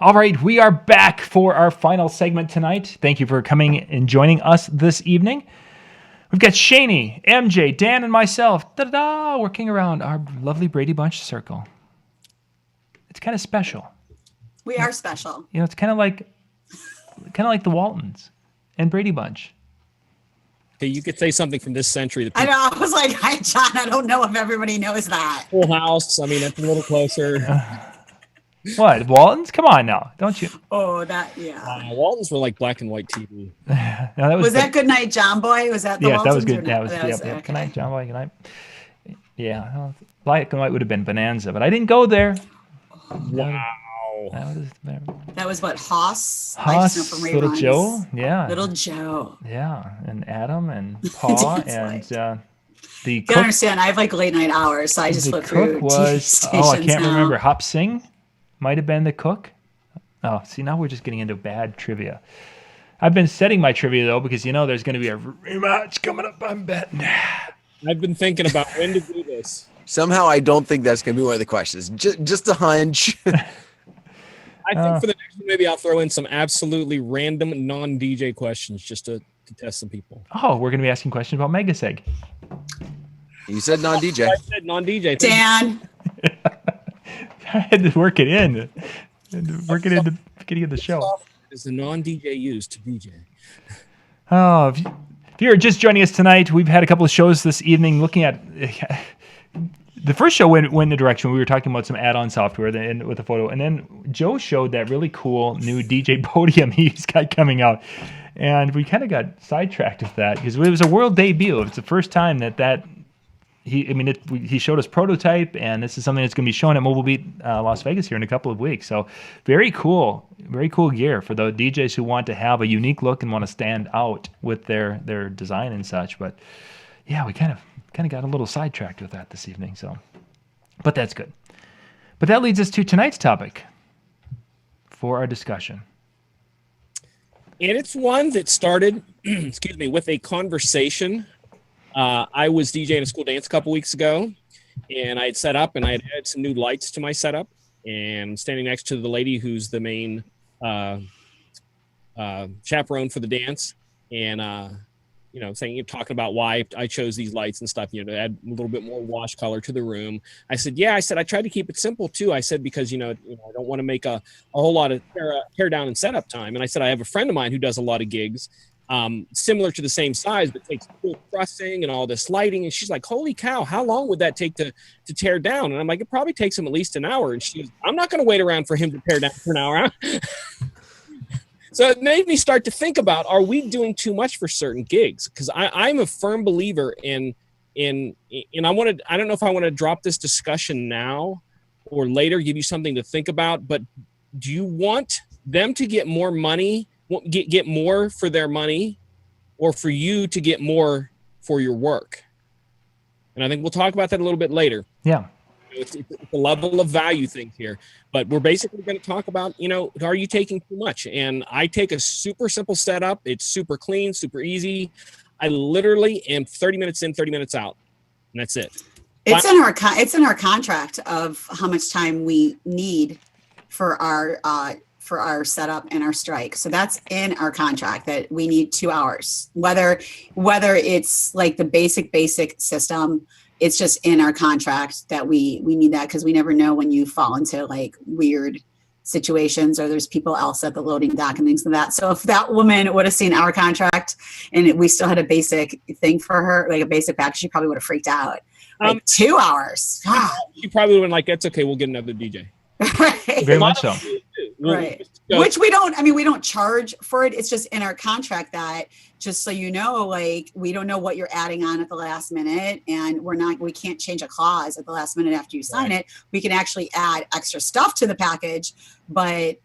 All right, we are back for our final segment tonight. Thank you for coming and joining us this evening. We've got Shani, MJ, Dan, and myself working around our lovely Brady Bunch circle. It's kind of special. We are special. You know, it's kind of like the Waltons and Brady Bunch. Okay, you could say something from this century. I know. I was like, hi, John. I don't know if everybody knows that. Full House. I mean, that's a little closer. What, Waltons? Come on now, don't you? Oh, that, yeah. Waltons were like black and white TV. No, was that Good Night, John Boy? Was that the Waltons? Yes, that was good. That was okay. Good night, John Boy. Good night. Yeah, black and white would have been Bonanza, but I didn't go there. Wow. That was what, Hoss? Hoss, Little Joe, yeah. Little Joe. Yeah, and Adam and Paul and the cook. You understand, I have like late night hours, so I just look through The cook was, I can't remember. Hop Sing might have been the cook. Oh, see, now we're just getting into bad trivia. I've been setting my trivia, though, because, you know, there's going to be a rematch coming up, I'm betting. I've been thinking about when to do this. Somehow I don't think that's going to be one of the questions. Just a hunch. I think for the next one, maybe I'll throw in some absolutely random non-DJ questions just to test some people. Oh, we're going to be asking questions about Megaseg. You said non-DJ. I said non-DJ. Dan. I had to work it in. Work it into the beginning of the show. Is the non-DJ used to DJ? Oh, if you're just joining us tonight, we've had a couple of shows this evening looking at... The first show went in the direction we were talking about some add-on software with a photo, and then Joe showed that really cool new DJ podium he's got coming out, and we kind of got sidetracked with that because it was a world debut. It's the first time he showed us prototype, and this is something that's going to be shown at Mobile Beat Las Vegas here in a couple of weeks. So very cool gear for the DJs who want to have a unique look and want to stand out with their design and such. But yeah, we kind of got a little sidetracked with that this evening. So, but that's good. But that leads us to tonight's topic for our discussion. And it's one that started, with a conversation. I was DJing a school dance a couple weeks ago, and I had set up, and I had added some new lights to my setup, and I'm standing next to the lady who's the main chaperone for the dance, and talking about why I chose these lights and stuff, to add a little bit more wash color to the room. I said, I tried to keep it simple too. I said, because, I don't want to make a whole lot of tear down and setup time. And I said, I have a friend of mine who does a lot of gigs, similar to the same size, but takes full trussing and all this lighting. And she's like, holy cow, how long would that take to tear down? And I'm like, it probably takes him at least an hour. And she goes, I'm not going to wait around for him to tear down for an hour. So it made me start to think about, are we doing too much for certain gigs? Because I'm a firm believer in I don't know if I want to drop this discussion now or later, give you something to think about, but do you want them to get more money, get more for their money, or for you to get more for your work? And I think we'll talk about that a little bit later. Yeah. It's a level of value thing here, but we're basically going to talk about, are you taking too much? And I take a super simple setup. It's super clean, super easy. I literally am 30 minutes in, 30 minutes out, and that's it. It's in our contract of how much time we need for our setup and our strike. So that's in our contract that we need 2 hours, whether it's like the basic system. It's just in our contract that we need that, because we never know when you fall into like weird situations or there's people else at the loading dock and things like that. So if that woman would have seen our contract and we still had a basic thing for her, like a basic package, she probably would have freaked out. Like 2 hours. She probably would have been like, that's okay, we'll get another DJ. Right. Very much so. Right. Which we don't charge for it. It's just in our contract that, just so you know, like, we don't know what you're adding on at the last minute, and we can't change a clause at the last minute after you sign it. We can actually add extra stuff to the package, but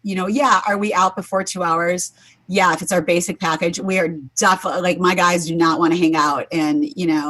are we out before 2 hours? Yeah, if it's our basic package, we are definitely, like, my guys do not want to hang out, and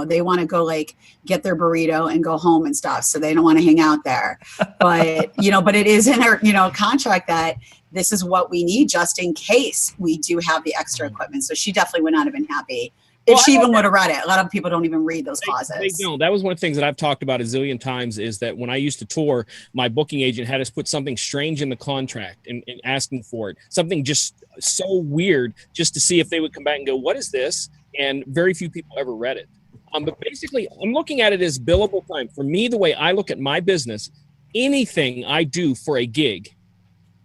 they want to go like get their burrito and go home and stuff, so they don't want to hang out there. But but it is in our contract that this is what we need just in case we do have the extra equipment. So she definitely would not have been happy if she even would have read it. A lot of people don't even read those clauses. They don't. That was one of the things that I've talked about a zillion times, is that when I used to tour, my booking agent had us put something strange in the contract and asking for it. Something just so weird, just to see if they would come back and go, what is this? And very few people ever read it. But basically, I'm looking at it as billable time. For me, the way I look at my business, anything I do for a gig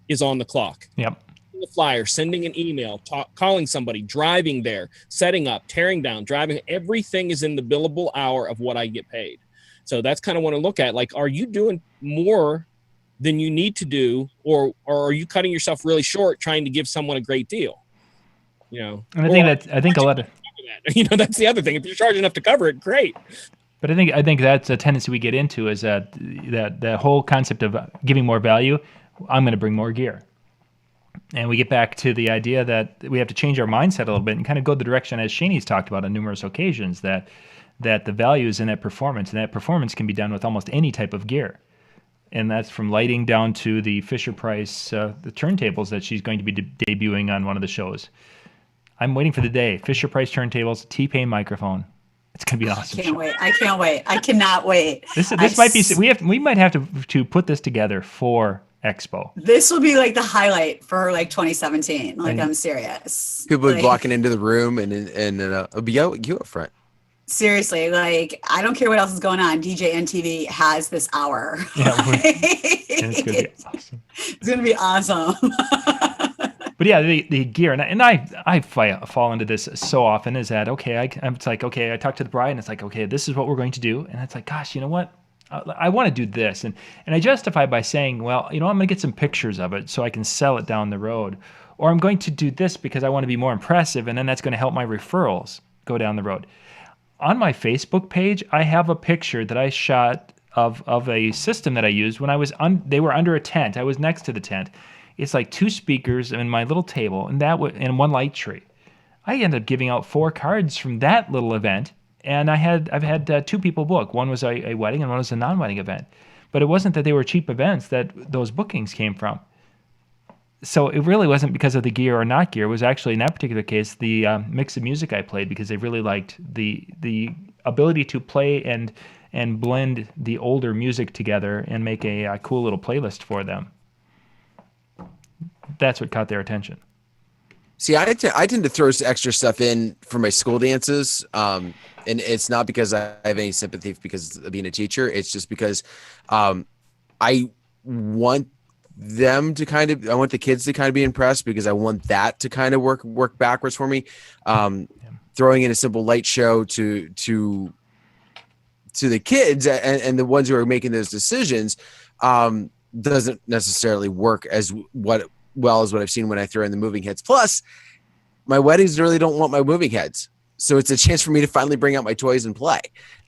is on the clock. Yep. The flyer, sending an email, calling somebody, driving there, setting up, tearing down, driving, everything is in the billable hour of what I get paid. So that's kind of what I look at. Like, are you doing more than you need to do, or are you cutting yourself really short trying to give someone a great deal? You know, and I think a lot of, you know, that's the other thing. If you're charging enough to cover it, great. But I think that's a tendency we get into, is that whole concept of giving more value. I'm going to bring more gear. And we get back to the idea that we have to change our mindset a little bit and kind of go the direction, as Shane's talked about on numerous occasions, that the value is in that performance, and that performance can be done with almost any type of gear. And that's from lighting down to the Fisher-Price, the turntables that she's going to be debuting on one of the shows. I'm waiting for the day. Fisher-Price turntables, T-Pain microphone. It's going to be an awesome show. I can't wait. I cannot wait. This might be, we might have to put this together for Expo. This will be like the highlight for like 2017. Like, I'm serious. People will like, be walking into the room and it'll be you up front. Seriously, like, I don't care what else is going on. DJ NTV has this hour. Yeah, it's going to be awesome. It's going to be awesome. But yeah, the gear, and I fall into this so often, is that, okay, it's like, okay, I talk to the bride, and it's like, okay, this is what we're going to do. And it's like, gosh, you know what? I want to do this. And I justify by saying, well, you know, I'm going to get some pictures of it so I can sell it down the road. Or I'm going to do this because I want to be more impressive, and then that's going to help my referrals go down the road. On my Facebook page, I have a picture that I shot of a system that I used when I was they were under a tent. I was next to the tent. It's like 2 speakers and my little table, and and 1 light tree. I ended up giving out 4 cards from that little event. And I've had 2 people book. One was a wedding and one was a non-wedding event. But it wasn't that they were cheap events that those bookings came from. So it really wasn't because of the gear or not gear. It was actually, in that particular case, the mix of music I played, because they really liked the ability to play and blend the older music together and make a cool little playlist for them. That's what caught their attention. See, I tend to throw extra stuff in for my school dances. And it's not because I have any sympathy because of being a teacher. It's just because I want I want the kids to kind of be impressed, because I want that to kind of work backwards for me. Throwing in a simple light show to the kids and the ones who are making those decisions doesn't necessarily work as well as what I've seen when I throw in the moving heads. Plus, my weddings really don't want my moving heads. So it's a chance for me to finally bring out my toys and play.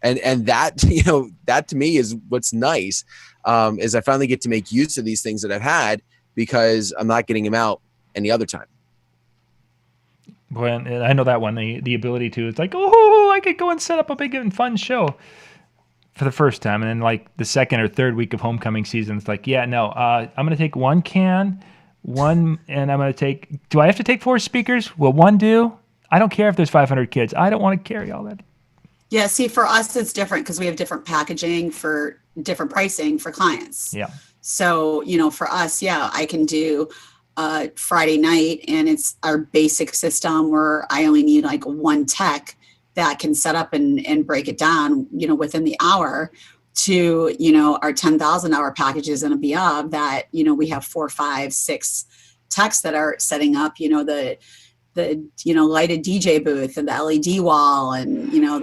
And that, you know, that to me is what's nice, is I finally get to make use of these things that I've had, because I'm not getting them out any other time. Boy, and I know that one, the ability to, it's like, oh, I could go and set up a big and fun show for the first time. And then like the second or third week of homecoming season, it's like, yeah, no, I'm going to take 1 can, and I'm going to take, do I have to take 4 speakers? Will 1 do? I don't care if there's 500 kids. I don't want to carry all that. Yeah, see, for us, it's different because we have different packaging for different pricing for clients. Yeah. So, you know, for us, yeah, I can do Friday night, and it's our basic system where I only need like 1 tech that can set up and break it down, you know, within the hour, to, you know, our 10,000 hour packages and above that, you know, we have 4, 5, 6 techs that are setting up, you know, the you know, lighted DJ booth and the LED wall, and, you know,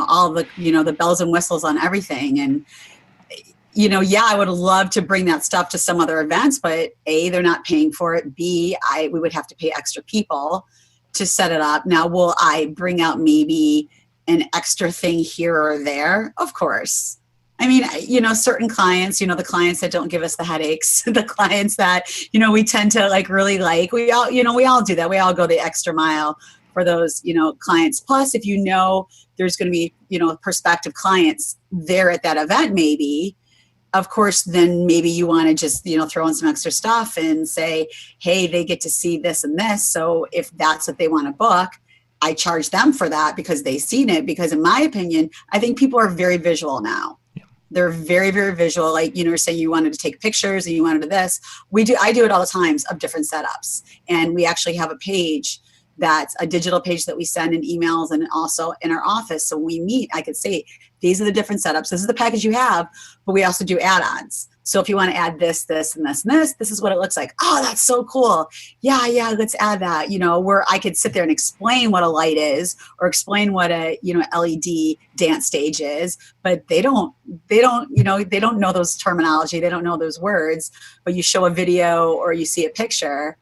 all the, you know, the bells and whistles on everything. And, you know, yeah, I would love to bring that stuff to some other events, but A, they're not paying for it. B, we would have to pay extra people to set it up. Now, will I bring out maybe an extra thing here or there? Of course. I mean, you know, certain clients, you know, the clients that don't give us the headaches, the clients that, you know, we tend to like really like, we all do that. We all go the extra mile for those, you know, clients. Plus, if you know, there's going to be, you know, prospective clients there at that event, maybe, of course, then maybe you want to just, you know, throw in some extra stuff and say, hey, they get to see this and this. So if that's what they want to book, I charge them for that because they've seen it. Because in my opinion, I think people are very visual now. They're very, very visual. Like, you know, saying you wanted to take pictures and you wanted to this. I do it all the times of different setups. And we actually have a page that's a digital page that we send in emails and also in our office. So when we meet, I could say, these are the different setups. This is the package you have, but we also do add-ons. So if you want to add this, this, and this, and this is what it looks like. Oh, that's so cool. Yeah, let's add that. You know, where I could sit there and explain what a light is or explain what a, you know, LED dance stage is, but they don't know those terminology. They don't know those words, but you show a video or you see a picture,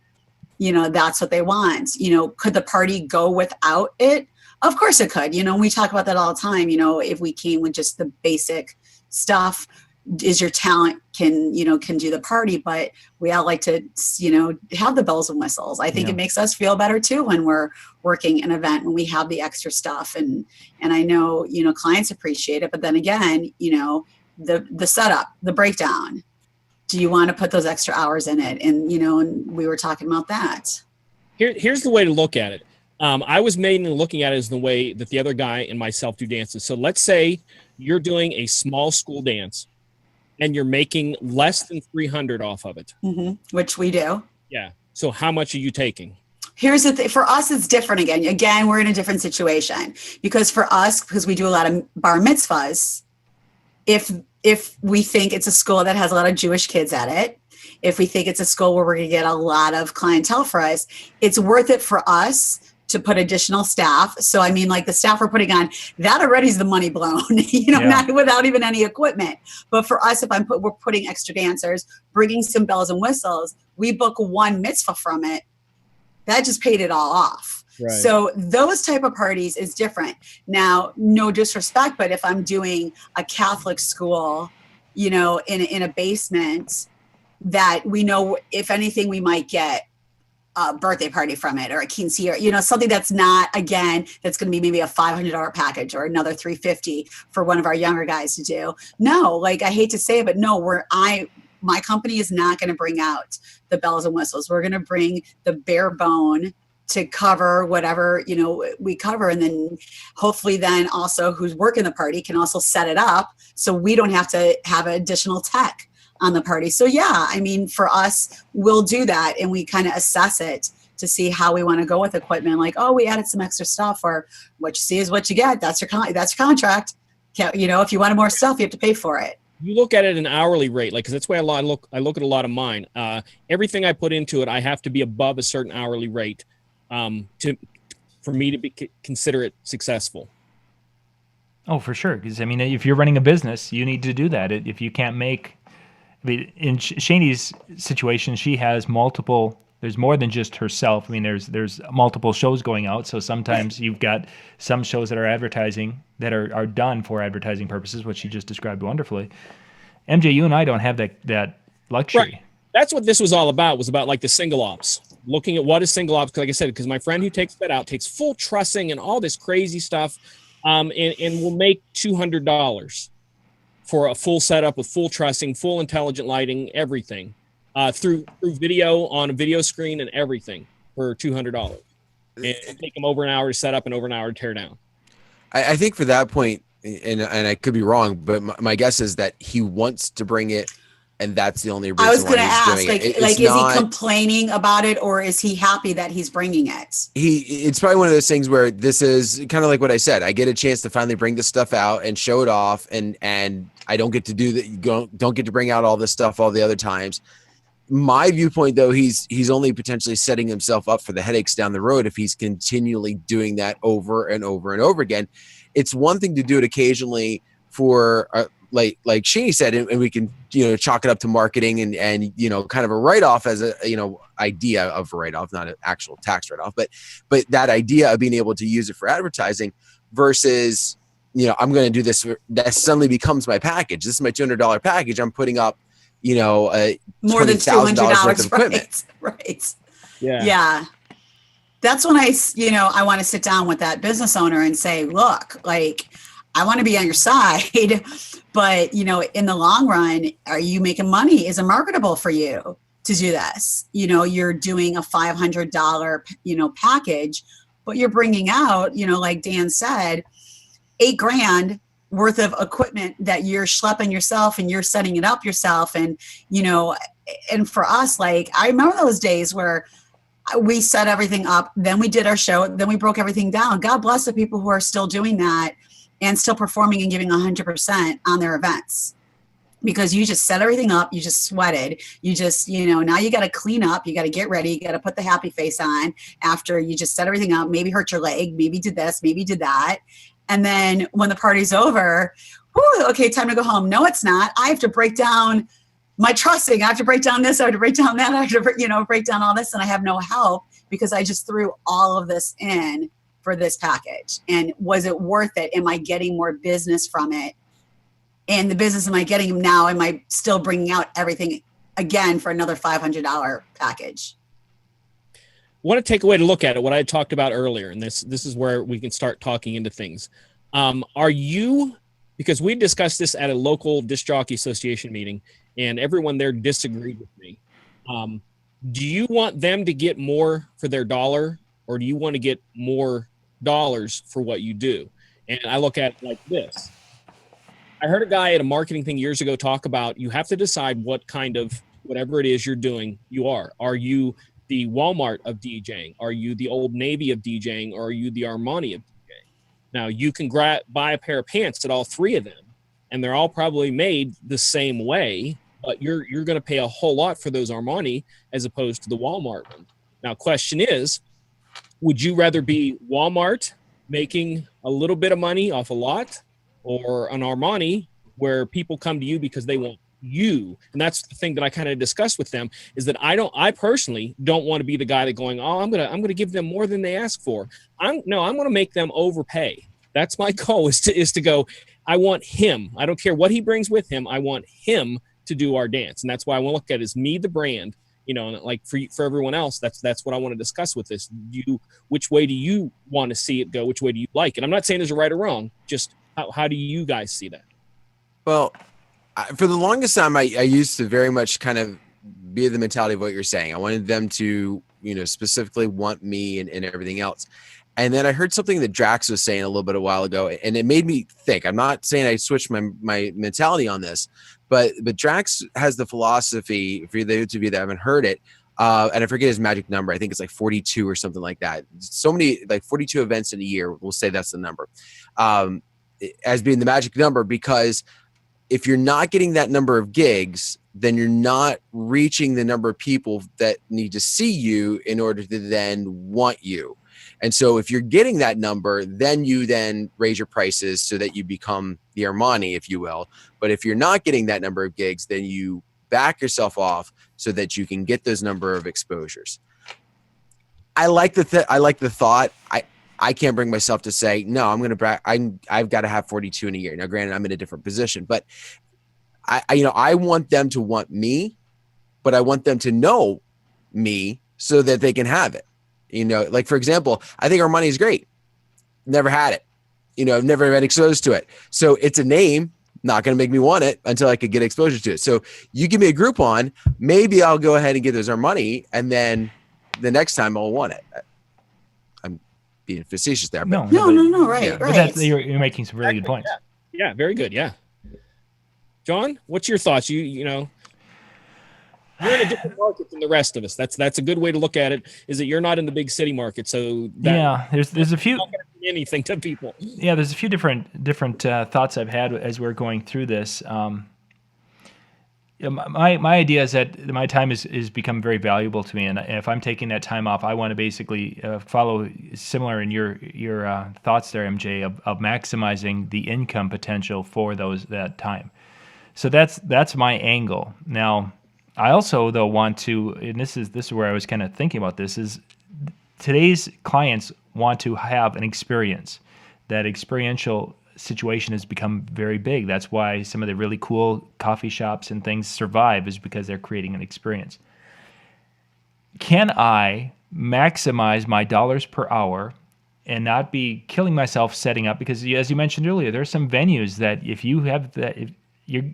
you know, that's what they want. You know, could the party go without it? Of course it could. You know, we talk about that all the time. You know, if we came with just the basic stuff, is your talent can do the party, but we all like to, you know, have the bells and whistles. I think it makes us feel better too when we're working an event, when we have the extra stuff. And I know, you know, clients appreciate it, but then again, you know, the setup, the breakdown, do you want to put those extra hours in it? And, you know, and we were talking about that. Here's the way to look at it. I was mainly looking at it as the way that the other guy and myself do dances. So let's say you're doing a small school dance and you're making less than 300 off of it. Mm-hmm. Which we do. Yeah. So how much are you taking? Here's the thing. For us, it's different again. Again, we're in a different situation because for us, because we do a lot of bar mitzvahs, if we think it's a school that has a lot of Jewish kids at it, if we think it's a school where we're going to get a lot of clientele for us, it's worth it for us to put additional staff. So, I mean, like the staff we're putting on, that already is the money blown, you know, not without even any equipment. But for us, if we're putting extra dancers, bringing some bells and whistles, we book one mitzvah from it, that just paid it all off. Right. So those type of parties is different. Now, no disrespect, but if I'm doing a Catholic school, you know, in a basement, that we know, if anything, we might get a birthday party from it or a quinceañera, you know, something that's not, again, that's going to be maybe a $500 package or another $350 for one of our younger guys to do. No, like I hate to say it, but no, my company is not going to bring out the bells and whistles. We're going to bring the bare bone to cover whatever, you know, we cover. And then hopefully then also who's working the party can also set it up so we don't have to have additional tech on the party. So yeah, I mean, for us, we'll do that and we kind of assess it to see how we want to go with equipment. Like, oh, we added some extra stuff, or what you see is what you get. That's your contract. You know, if you wanted more stuff, you have to pay for it. You look at it an hourly rate, like, because that's why I look at a lot of mine. Everything I put into it, I have to be above a certain hourly rate for me to consider it successful. Oh, for sure. Because I mean, if you're running a business, you need to do that. If you can't make, I mean, in Shani's situation, she has multiple. There's more than just herself. I mean, there's multiple shows going out. So sometimes you've got some shows that are advertising that are done for advertising purposes, which you just described wonderfully. MJ, you and I don't have that luxury. Right. That's what this was all about. Was about like the single ops, looking at what is single ops. Like I said, because my friend who takes that out takes full trussing and all this crazy stuff, and will make $200 for a full setup with full trussing, full intelligent lighting, everything. Through video on a video screen and everything for $200, and take them over an hour to set up and over an hour to tear down. I think for that point, and I could be wrong, but my guess is that he wants to bring it, and that's the only reason. I was going to ask, is he complaining about it, or is he happy that he's bringing it? It's probably one of those things where this is kind of like what I said. I get a chance to finally bring this stuff out and show it off, and I don't get to do that. Don't get to bring out all this stuff all the other times. My viewpoint, though, he's only potentially setting himself up for the headaches down the road if he's continually doing that over and over and over again. It's one thing to do it occasionally for like Shani said, and we can, you know, chalk it up to marketing and you know, kind of a write-off as a, you know, idea of a write-off, not an actual tax write-off, but that idea of being able to use it for advertising versus, you know, I'm going to do this. That suddenly becomes my package. This is my $200 package. I'm putting up, you know, more than $200 worth of equipment. Right. Yeah. That's when I want to sit down with that business owner and say, look, like, I want to be on your side, but, you know, in the long run, are you making money? Is it marketable for you to do this? You know, you're doing a $500, you know, package. but you're bringing out, like Dan said, $8,000 worth of equipment that you're schlepping yourself and you're setting it up yourself. And, and for us, like, I remember those days where we set everything up, then we did our show, then we broke everything down. God bless the people who are still doing that and still performing and giving 100% on their events. Because you just set everything up, you just sweated, you just, now you got to clean up, you got to get ready, you got to put the happy face on after you just set everything up, maybe hurt your leg, maybe did this, maybe did that. And then when the party's over, whew, okay, time to go home. No, it's not. I have to break down my trussing. I have to break down this, I have to break down that, I have to, break down all this, and I have no help because I just threw all of this in for this package. And was it worth it? Am I getting more business from it? And the business am I getting now? Am I still bringing out everything again for another $500 package? I want to take a way to look at it, what I talked about earlier, and this is where we can start talking into things. Are you, because we discussed this at a local disc jockey association meeting, and everyone there disagreed with me. Do you want them to get more for their dollar, or do you want to get more dollars for what you do? And I look at it like this. I heard a guy at a marketing thing years ago talk about you have to decide what kind of whatever it is you're doing you are. Are you the Walmart of DJing? Are you the Old Navy of DJing? Or are you the Armani of DJing? Now, you can buy a pair of pants at all three of them, and they're all probably made the same way, but you're going to pay a whole lot for those Armani as opposed to the Walmart one. Now, question is, would you rather be Walmart making a little bit of money off a lot, or an Armani where people come to you because they want you? And that's the thing that I kind of discussed with them, is that I personally don't want to be the guy that going, oh, I'm going to give them more than they ask for. I'm going to make them overpay. That's my goal, is to go, I want him. I don't care what he brings with him. I want him to do our dance. And that's why I want to look at it as me, the brand, and like for everyone else, that's what I want to discuss with this. Which way do you want to see it go? Which way do you like it? I'm not saying there's a right or wrong, just how do you guys see that? Well, for the longest time, I used to very much kind of be the mentality of what you're saying. I wanted them to, specifically want me and everything else. And then I heard something that Drax was saying a little bit a while ago, and it made me think. I'm not saying I switched my mentality on this, but Drax has the philosophy, for those of you that haven't heard it, and I forget his magic number. I think it's like 42 or something like that. So many, like 42 events in a year. We'll say that's the number. As being the magic number, because if you're not getting that number of gigs, then you're not reaching the number of people that need to see you in order to then want you. And so if you're getting that number, then you then raise your prices so that you become the Armani, if you will. But if you're not getting that number of gigs, then you back yourself off so that you can get those number of exposures. I like the thought. I can't bring myself to say, no, I've got to have 42 in a year. Now, granted, I'm in a different position, but I want them to want me, but I want them to know me so that they can have it. Like, for example, I think Armani is great. Never had it. I've never been exposed to it. So it's a name, not going to make me want it until I could get exposure to it. So you give me a Groupon, maybe I'll go ahead and get those Armani, and then the next time I'll want it. Being facetious there, but no, right, yeah. right. But you're making some really good points. Yeah, very good. Yeah, John, what's your thoughts? You're in a different market than the rest of us. That's a good way to look at it. Is that you're not in the big city market, so there's a few not gonna mean anything to people. Yeah, there's a few different thoughts I've had as we're going through this. My idea is that my time is become very valuable to me, and if I'm taking that time off, I want to basically follow similar in your thoughts there, MJ, of maximizing the income potential for that time. So that's my angle. Now, I also though want to, and this is where I was kind of thinking about this, is today's clients want to have an experience. That experiential situation has become very big. That's why some of the really cool coffee shops and things survive, is because they're creating an experience. Can I maximize my dollars per hour and not be killing myself setting up? Because as you mentioned earlier, there are some venues that if you have that,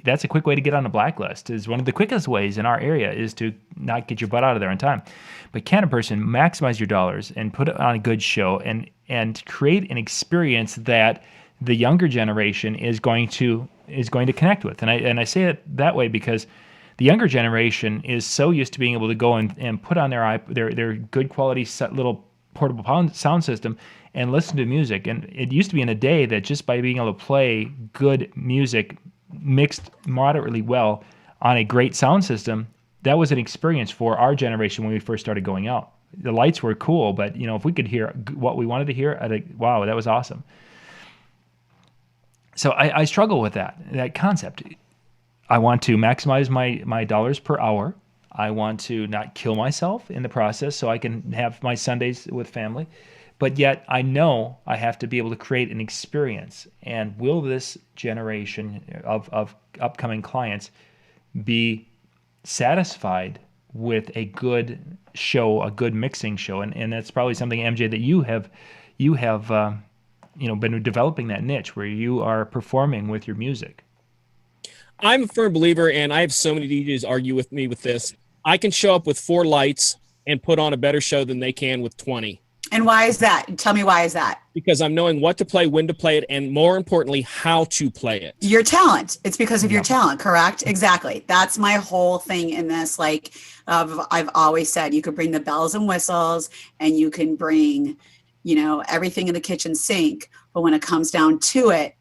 that's a quick way to get on the blacklist. Is one of the quickest ways in our area is to not get your butt out of there in time. But can a person maximize your dollars and put on a good show and create an experience that the younger generation is going to connect with? And I say it that way because the younger generation is so used to being able to go and put on their good quality little portable sound system and listen to music. And it used to be in a day that just by being able to play good music mixed moderately well on a great sound system, that was an experience for our generation when we first started going out. The lights were cool, but if we could hear what we wanted to hear, wow, that was awesome. So I struggle with that concept. I want to maximize my dollars per hour. I want to not kill myself in the process so I can have my Sundays with family. But yet I know I have to be able to create an experience. And will this generation of upcoming clients be satisfied with a good show, a good mixing show? And that's probably something, MJ, that you have been developing that niche where you are performing with your music. I'm a firm believer, and I have so many DJs argue with me with this. I can show up with 4 lights and put on a better show than they can with 20. And why is that? Tell me, why is that? Because I'm knowing what to play, when to play it, and more importantly, how to play it. Your talent. It's because of your talent, correct? Exactly. That's my whole thing in this. I've always said you could bring the bells and whistles and you can bring, everything in the kitchen sink. But when it comes down to it,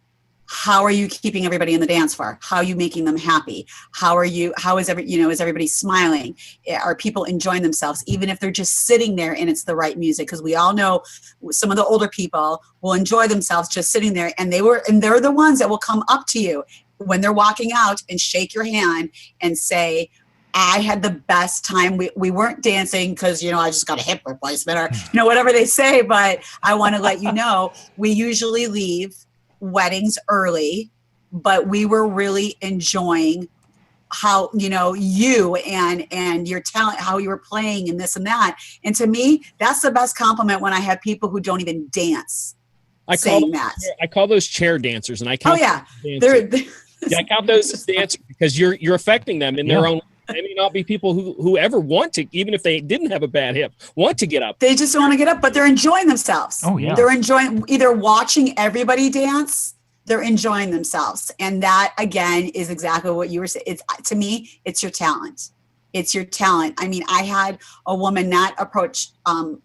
how are you keeping everybody in the dance floor? How are you making them happy? Is everybody smiling? Are people enjoying themselves, even if they're just sitting there and it's the right music? Because we all know some of the older people will enjoy themselves just sitting there, and they're the ones that will come up to you when they're walking out and shake your hand and say, I had the best time. We weren't dancing because, I just got a hip replacement or, whatever they say. But I want to let you know, we usually leave weddings early, but we were really enjoying how, you and your talent, how you were playing and this and that. And to me, that's the best compliment when I have people who don't even dance I call those chair dancers, and I count. Oh yeah. I count those as dancers because you're affecting them in their own. They may not be people who ever want to, even if they didn't have a bad hip, want to get up. They just want to get up, but they're enjoying themselves. Oh, yeah. They're enjoying either watching everybody dance, they're enjoying themselves. And that, again, is exactly what you were saying. To me, it's your talent. It's your talent. I mean, I had a woman not approach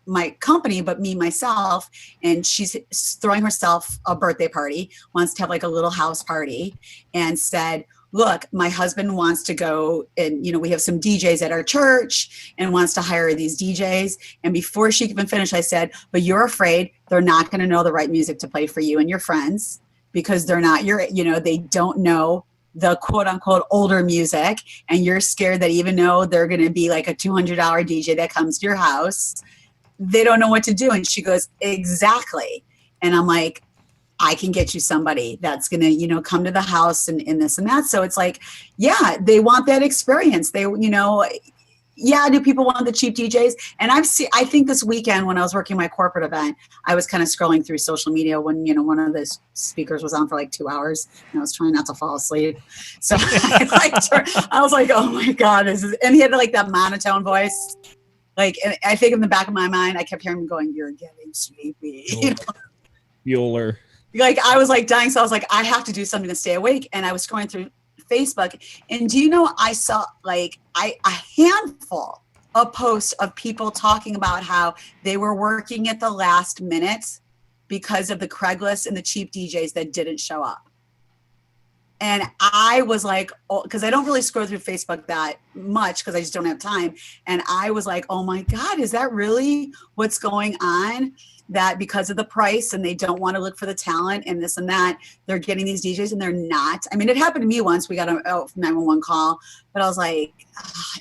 my company, but me, myself, and she's throwing herself a birthday party, wants to have like a little house party, and said, look, my husband wants to go and, we have some DJs at our church and wants to hire these DJs. And before she even finished, I said, but you're afraid they're not going to know the right music to play for you and your friends because they're not they don't know the quote unquote older music. And you're scared that even though they're going to be like a $200 DJ that comes to your house, they don't know what to do. And she goes, exactly. And I'm like, I can get you somebody that's going to, come to the house and this and that. So it's like, yeah, they want that experience. They, do people want the cheap DJs? And I think this weekend when I was working my corporate event, I was kind of scrolling through social media when, one of the speakers was on for like 2 hours and I was trying not to fall asleep. So I was like, oh my God, and he had like that monotone voice. Like, and I think in the back of my mind, I kept hearing him going, you're getting sleepy. Bueller. Like I was like dying. So I was like, I have to do something to stay awake. And I was scrolling through Facebook. And do you know, I saw like a handful of posts of people talking about how they were working at the last minute because of the Craigslist and the cheap DJs that didn't show up. And I was like, because I don't really scroll through Facebook that much because I just don't have time. And I was like, oh my God, is that really what's going on? That because of the price and they don't want to look for the talent and this and that, they're getting these DJs and they're not. I mean, it happened to me once. We got a 911 call, but I was like,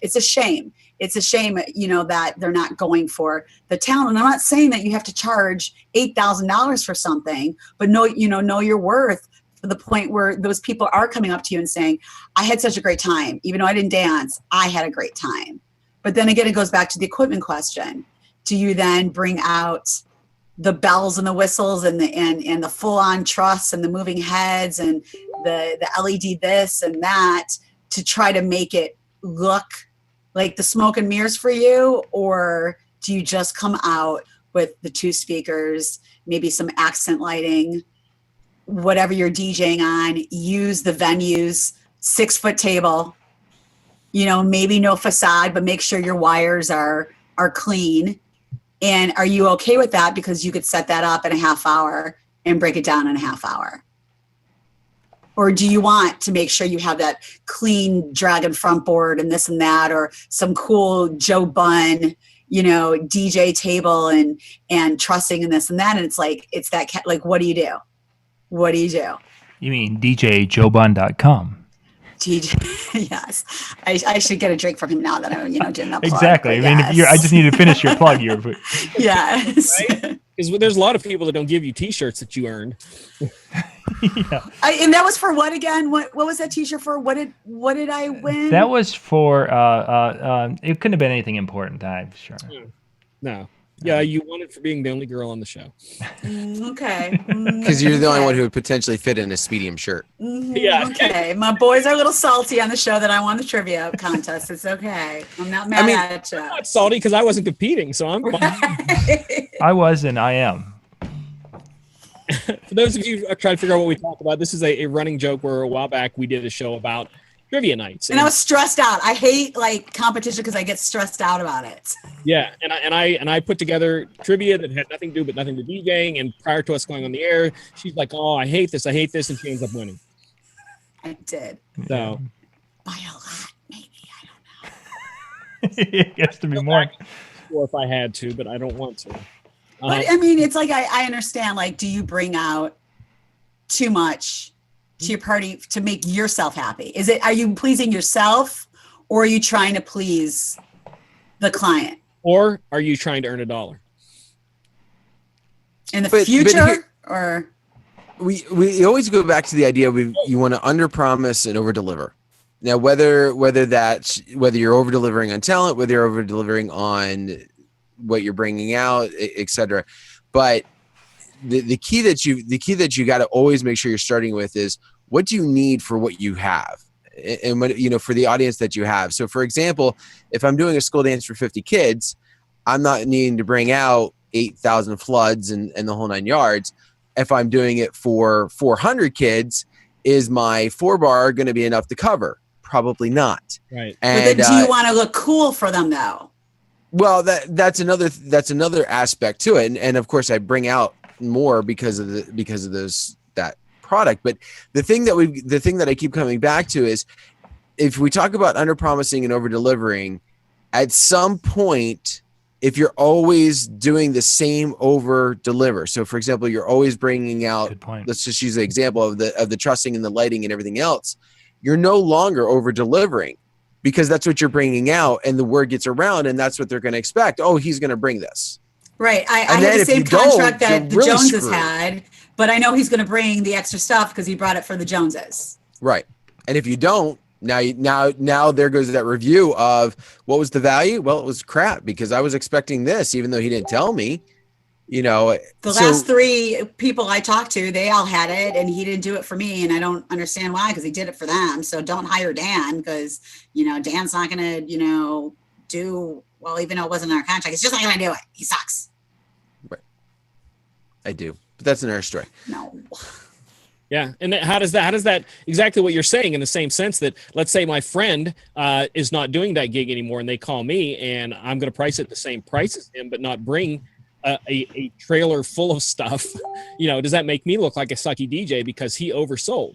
it's a shame. It's a shame, that they're not going for the talent. And I'm not saying that you have to charge $8,000 for something, but know your worth to the point where those people are coming up to you and saying, I had such a great time. Even though I didn't dance, I had a great time. But then again, it goes back to the equipment question. Do you then bring out the bells and the whistles and the full on truss and the moving heads and the LED this and that to try to make it look like the smoke and mirrors for you? Or do you just come out with the 2 speakers, maybe some accent lighting, whatever you're DJing on, use the venue's 6-foot table, maybe no facade, but make sure your wires are clean. And are you okay with that? Because you could set that up in a half hour and break it down in a half hour. Or do you want to make sure you have that clean dragon front board and this and that, or some cool Joe Bunn, DJ table and trussing and this and that? And it's like, what do you do? What do you do? You mean DJJoeBunn.com. DJ, yes. I should get a drink from him now that I'm, doing that plug. Exactly. Yes. I just need to finish your plug here. But Yes. Right? Because there's a lot of people that don't give you T-shirts that you earned. yeah. And that was for what again? What was that T-shirt for? What did I win? That was for it couldn't have been anything important, I'm sure. No. Yeah, you won it for being the only girl on the show. Okay. Because you're the only one who would potentially fit in a medium shirt. Yeah. Okay. My boys are a little salty on the show that I won the trivia contest. It's okay. I'm not mad at you. I'm not salty because I wasn't competing, so I'm fine. I was and I am. For those of you who are trying to figure out what we talk about, this is a running joke where a while back we did a show about trivia nights. And I was stressed out. I hate competition because I get stressed out about it. Yeah, and I put together trivia that had nothing to do but nothing to DJing. And prior to us going on the air, she's like, "Oh, I hate this," and she ends up winning. I did. So by a lot, maybe. I don't know. It gets to be more. Or if I had to, but I don't want to. But I mean, it's like I understand. Do you bring out too much to your party to make yourself happy? Are you pleasing yourself, or are you trying to please the client? Or are you trying to earn $1 in the future? Or we always go back to the idea you want to underpromise and overdeliver. Now, whether you're over delivering on talent, whether you're over delivering on what you're bringing out, etc. But the key that you got to always make sure you're starting with is, what do you need for what you have, and what, for the audience that you have. So, for example, if I'm doing a school dance for 50 kids, I'm not needing to bring out 8,000 floods and the whole 9 yards. If I'm doing it for 400 kids, is my 4-bar going to be enough to cover? Probably not. Right. And do you want to look cool for them though? Well, that's another aspect to it, and of course I bring out more because of that product. But the thing that I keep coming back to is, if we talk about underpromising and over-delivering, at some point, if you're always doing the same over-deliver, so for example, you're always bringing out, let's just use the example of the trussing and the lighting and everything else, you're no longer over-delivering, because that's what you're bringing out, and the word gets around, and that's what they're going to expect. Oh, he's going to bring this. Right. I had the same contract that the Joneses had, but I know he's going to bring the extra stuff because he brought it for the Joneses. Right. And if you don't, now there goes that review of, what was the value? Well, it was crap, because I was expecting this, even though he didn't tell me. The last 3 people I talked to, they all had it, and he didn't do it for me, and I don't understand why, because he did it for them. So don't hire Dan, because Dan's not going to do well, even though it wasn't in our contract. He's just not going to do it. He sucks. Right. I do, but that's another story. No. Yeah, and how does that exactly what you're saying, in the same sense that, let's say my friend is not doing that gig anymore, and they call me, and I'm going to price it the same price as him, but not bring a trailer full of stuff. Does that make me look like a sucky DJ because he oversold?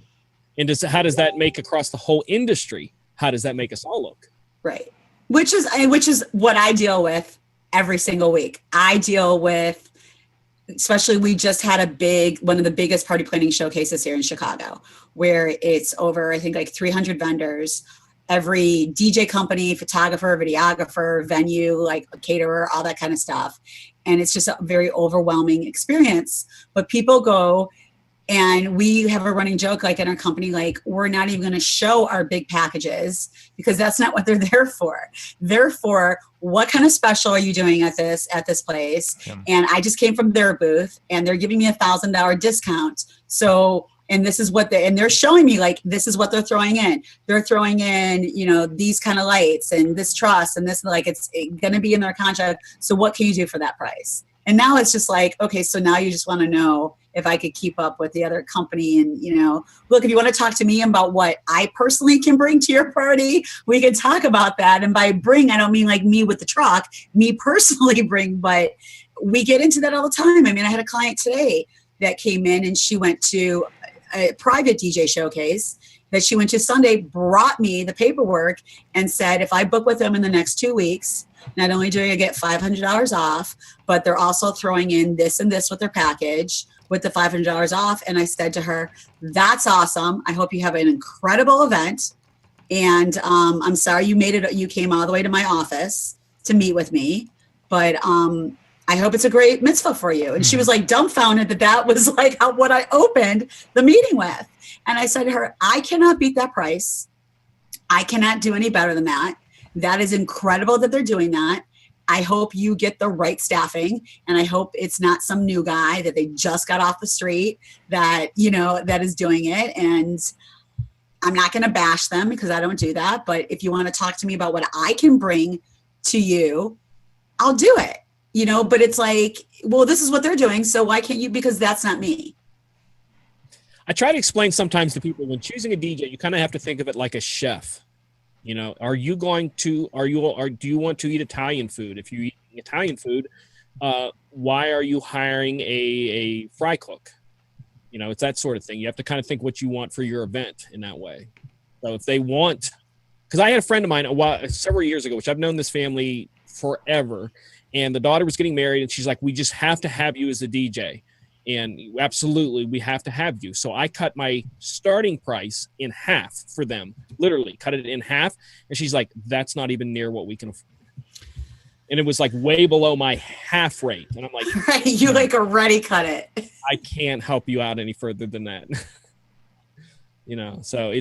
And how does that make across the whole industry? How does that make us all look? Right. Which is what I deal with every single week. I deal with, especially, we just had one of the biggest party planning showcases here in Chicago, where it's over, I think, 300 vendors, every DJ company, photographer, videographer, venue, a caterer, all that kind of stuff. And it's just a very overwhelming experience. But people go And we have a running joke, like in our company, like we're not even going to show our big packages because that's not what they're there for. They're for what kind of special are you doing at this place? Yeah. And I just came from their booth and they're giving me $1,000 discount. So, and this is what and they're showing me like, this is what they're throwing in. They're throwing in, you know, these kind of lights and this truss and this, like, it's going to be in their contract. So what can you do for that price? And now it's just like, okay, so now you just want to know if I could keep up with the other company. And, you know, look, if you want to talk to me about what I personally can bring to your party, we can talk about that. And by bring, I don't mean like me with the truck, me personally bring, but we get into that all the time. I mean, I had a client today that came in and she went to a private DJ showcase that she went to Sunday, brought me the paperwork and said, if I book with them in the next 2 weeks, not only do I get $500 off, but they're also throwing in this and this with their package with the $500 off. And I said to her, that's awesome. I hope you have an incredible event. And I'm sorry you came all the way to my office to meet with me, but I hope it's a great mitzvah for you. And she was like dumbfounded that was like what I opened the meeting with. And I said to her, I cannot beat that price. I cannot do any better than that. That is incredible that they're doing that. I hope you get the right staffing, and I hope it's not some new guy that they just got off the street that, you know, that is doing it. And I'm not going to bash them because I don't do that. But if you want to talk to me about what I can bring to you, I'll do it, you know, but it's like, well, this is what they're doing. So why can't you? Because that's not me. I try to explain sometimes to people when choosing a DJ, you kind of have to think of it like a chef. You know, do you want to eat Italian food? If you eat Italian food, why are you hiring a fry cook? You know, it's that sort of thing. You have to kind of think what you want for your event in that way. So if they want, because I had a friend of mine several years ago, which I've known this family forever, and the daughter was getting married, and she's like, we just have to have you as a DJ. And absolutely, we have to have you. So I cut my starting price in half for them, literally cut it in half. And she's like, that's not even near what we can afford. And it was like way below my half rate. And I'm like, right, you like already cut it. I can't help you out any further than that. You know, so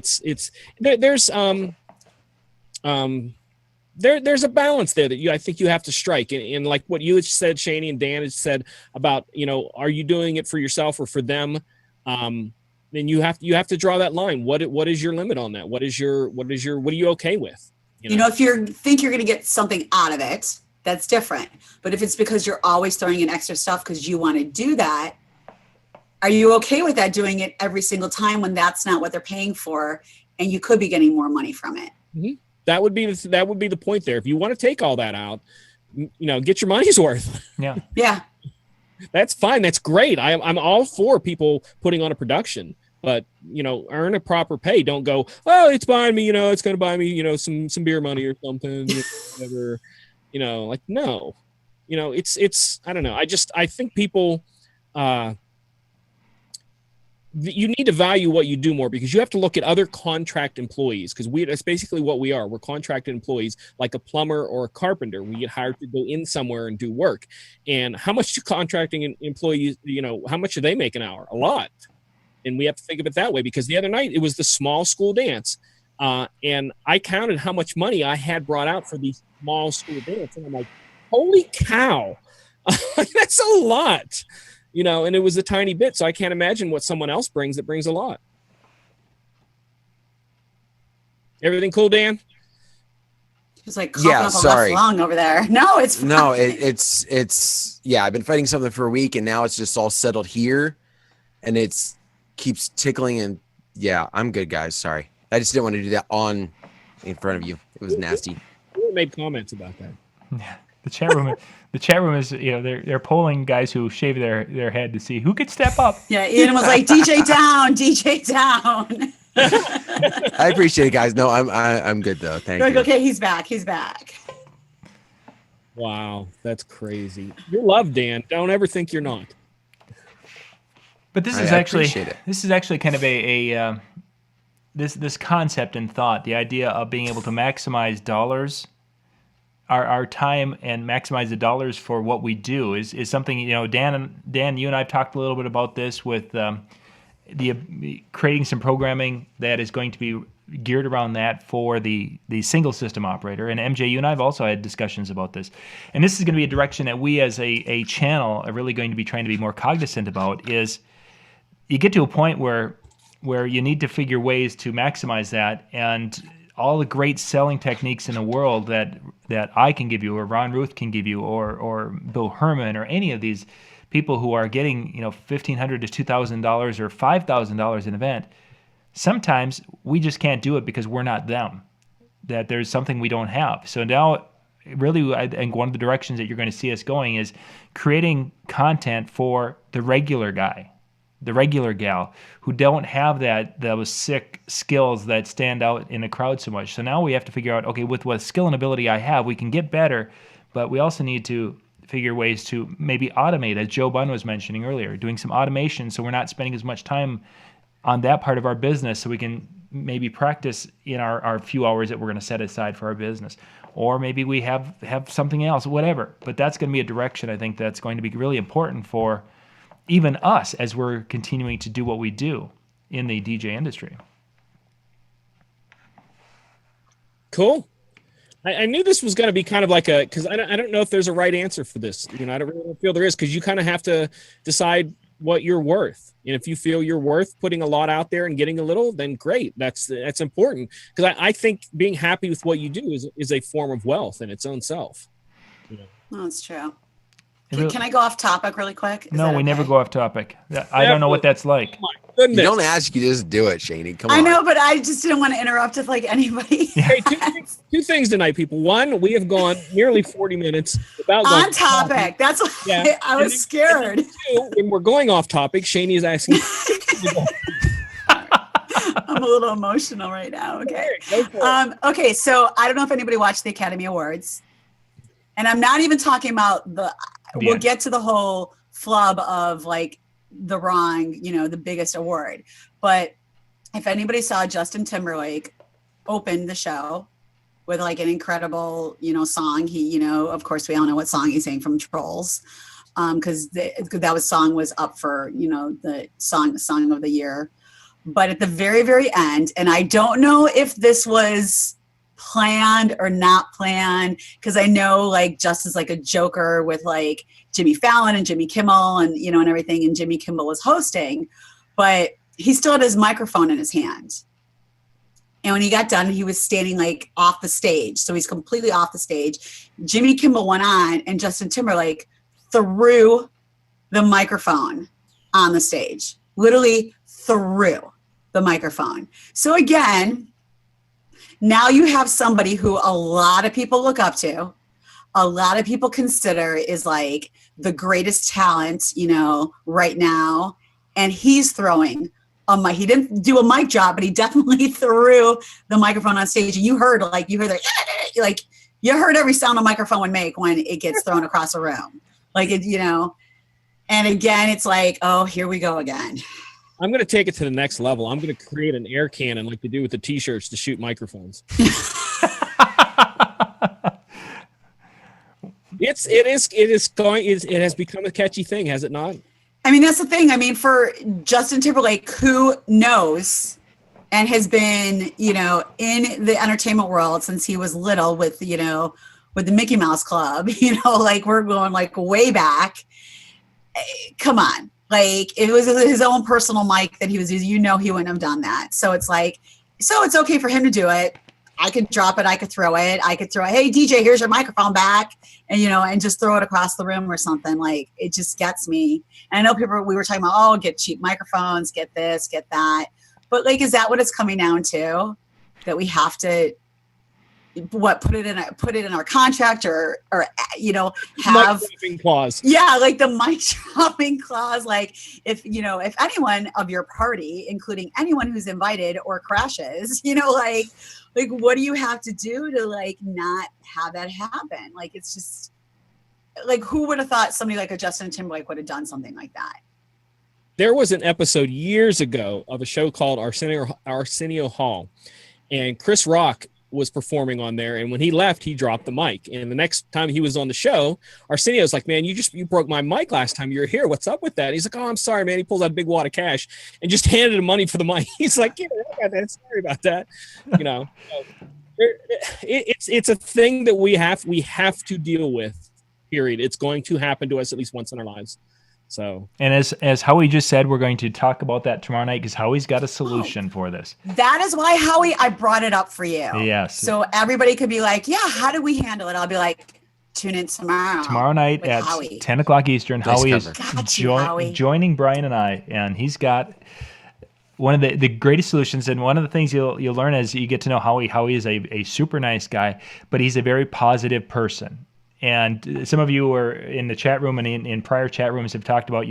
there's a balance there that I think you have to strike. And like what you had said, Shani and Dan had said about, you know, are you doing it for yourself or for them? Then you have to draw that line. What is your limit on that? What are you okay with? You know, if you think you're going to get something out of it, that's different. But if it's because you're always throwing in extra stuff because you want to do that, are you okay with that, doing it every single time when that's not what they're paying for and you could be getting more money from it? Mm-hmm. That would be the point there. If you want to take all that out, you know, get your money's worth. Yeah. Yeah. That's fine. That's great. I'm all for people putting on a production, but, you know, earn a proper pay. Don't go, oh, it's buying me, you know, it's going to buy me, you know, some beer money or something, whatever, you know, like, no, you know, it's, I don't know. I think people, you need to value what you do more, because you have to look at other contract employees, because that's basically what we are. We're contracted employees, like a plumber or a carpenter. We get hired to go in somewhere and do work. And how much do contracting employees, you know, how much do they make an hour? A lot. And we have to think of it that way, because the other night it was the small school dance. And I counted how much money I had brought out for these small school dance. And I'm like, holy cow, that's a lot. You know, and it was a tiny bit, so I can't imagine what someone else brings that brings a lot. Everything cool, Dan? It's like coughing up a left lung over there. No, it's fine. No, it's yeah. I've been fighting something for a week, and now it's just all settled here, and it's keeps tickling. And yeah, I'm good, guys. Sorry, I just didn't want to do that in front of you. It was nasty. You made comments about that. Yeah. The chat room is, you know, they're polling guys who shave their head to see who could step up. Yeah, Ian was like, DJ down. I appreciate it, guys. No, I'm good though. Thank you. Okay, he's back. Wow, that's crazy. You're loved, Dan. Don't ever think you're not. But this is actually kind of a this concept and thought, the idea of being able to maximize dollars, our time, and maximize the dollars for what we do is something, you know, Dan, you and I have talked a little bit about this with creating some programming that is going to be geared around that for the single system operator. And MJ, you and I have also had discussions about this. And this is going to be a direction that we as a channel are really going to be trying to be more cognizant about. Is you get to a point where you need to figure ways to maximize that, and all the great selling techniques in the world that I can give you, or Ron Ruth can give you, or Bill Herman, or any of these people who are getting $1,500 to $2,000 or $5,000 an event. Sometimes we just can't do it because we're not them. That there's something we don't have. So now, really, I think one of the directions that you're going to see us going is creating content for the regular guy, the regular gal, who don't have those sick skills that stand out in the crowd so much. So now we have to figure out, okay, with what skill and ability I have, we can get better, but we also need to figure ways to maybe automate, as Joe Bunn was mentioning earlier, doing some automation so we're not spending as much time on that part of our business, so we can maybe practice in our few hours that we're going to set aside for our business. Or maybe we have something else, whatever. But that's going to be a direction I think that's going to be really important for even us as we're continuing to do what we do in the DJ industry. Cool. I knew this was going to be kind of like because I don't know if there's a right answer for this. I don't really feel there is, because you kind of have to decide what you're worth. And if you feel you're worth putting a lot out there and getting a little, then great. That's important, because I think being happy with what you do is a form of wealth in its own self. Oh, that's true. Can I go off topic really quick? No, we never go off topic. I don't know what that's like. You don't ask, you just do it, Shani. Come on. I know, but I just didn't want to interrupt with anybody. Hey, two things tonight, people. One, we have gone nearly 40 minutes without on topic. That's why I was scared. And two, when we're going off topic, Shani is asking. I'm a little emotional right now. Okay. Okay. So I don't know if anybody watched the Academy Awards, and I'm not even talking about we'll get to the whole flub of the wrong, the biggest award. But if anybody saw Justin Timberlake open the show with an incredible, song, he, of course, we all know what song he sang from Trolls, because that song was up for, the song of the year. But at the very, very end, and I don't know if this was planned or not planned, because I know Justin's a joker with Jimmy Fallon and Jimmy Kimmel and and everything, and Jimmy Kimmel was hosting, but he still had his microphone in his hand. And when he got done, he was standing off the stage. So he's completely off the stage. Jimmy Kimmel went on, and Justin Timberlake threw the microphone on the stage. Literally threw the microphone. So again, now you have somebody who a lot of people look up to, a lot of people consider is the greatest talent, right now. And he's throwing he didn't do a mic drop, but he definitely threw the microphone on stage. And you heard you heard every sound a microphone would make when it gets thrown across a room. And again, it's oh, here we go again. I'm going to take it to the next level. I'm going to create an air cannon like they do with the t-shirts to shoot microphones. It has become a catchy thing, has it not? I mean, that's the thing. I mean, for Justin Timberlake, who knows and has been, in the entertainment world since he was little with the Mickey Mouse Club, we're going way back. Come on. It was his own personal mic that he was using. He wouldn't have done that. So it's so it's okay for him to do it. I could drop it. I could throw it. Hey, DJ, here's your microphone back. And, and just throw it across the room or something. It just gets me. And I know we were talking about, get cheap microphones, get this, get that. But is that what it's coming down to? That we have to, put it in our contract or have mic dropping clause. Yeah, the mic dropping clause. If anyone of your party, including anyone who's invited or crashes, what do you have to do to not have that happen? It's just who would have thought somebody like a Justin Timberlake would have done something like that? There was an episode years ago of a show called Arsenio Hall, and Chris Rock was performing on there, and when he left, he dropped the mic. And the next time he was on the show, Arsenio was like, "Man, you broke my mic last time you were here. What's up with that?" And he's like, "Oh, I'm sorry, man." He pulls out a big wad of cash and just handed him money for the mic. He's like, "Yeah, I got that. Sorry about that." You know, it's a thing that we have to deal with. Period. It's going to happen to us at least once in our lives. So, and as Howie just said, we're going to talk about that tomorrow night because Howie's got a solution for this. That is why, Howie, I brought it up for you. Yes. So everybody could be like, yeah, how do we handle it? I'll be like, tune in tomorrow night at Howie. 10 o'clock Eastern. Nice Howie cover. is Howie. joining Brian and I, and he's got one of the greatest solutions. And one of the things you'll learn as you get to know Howie. Howie is a super nice guy, but he's a very positive person. And some of you were in the chat room and in prior chat rooms have talked about,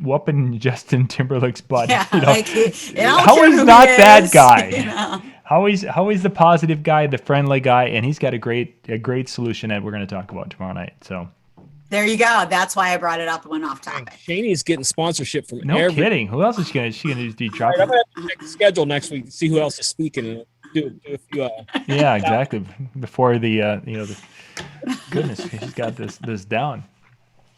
whooping Justin Timberlake's butt. Yeah, Howie's Howie's not that guy. You know? Howie's the positive guy, the friendly guy, and he's got a great solution that we're going to talk about tomorrow night. So there you go. That's why I brought it up and went off topic. Shanie's getting sponsorship from no kidding. Who else is she gonna be dropping? I'm gonna have to check the schedule next week to see who else is speaking and do a few. Yeah, exactly. Before the goodness, she's got this down.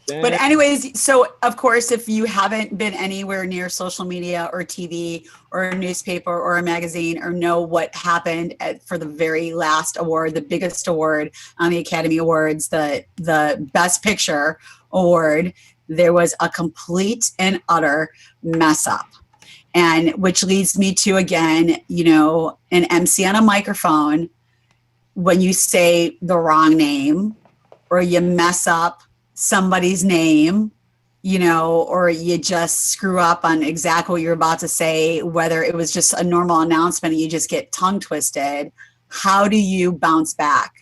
But anyways, so of course, if you haven't been anywhere near social media or TV or a newspaper or a magazine or know what happened for the very last award, the biggest award on the Academy Awards, the Best Picture award, there was a complete and utter mess up. And which leads me to, again, an MC on a microphone, when you say the wrong name or you mess up somebody's name, or you just screw up on exactly what you're about to say, whether it was just a normal announcement and you just get tongue twisted, how do you bounce back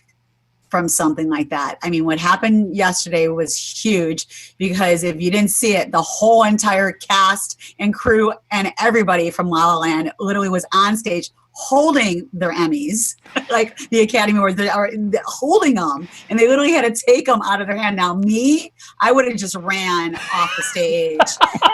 from something like that? I mean, what happened yesterday was huge because if you didn't see it, the whole entire cast and crew and everybody from La La Land literally was on stage holding their Emmys, like the Academy Awards, they are holding them, and they literally had to take them out of their hand. Now, me, I would have just ran off the stage,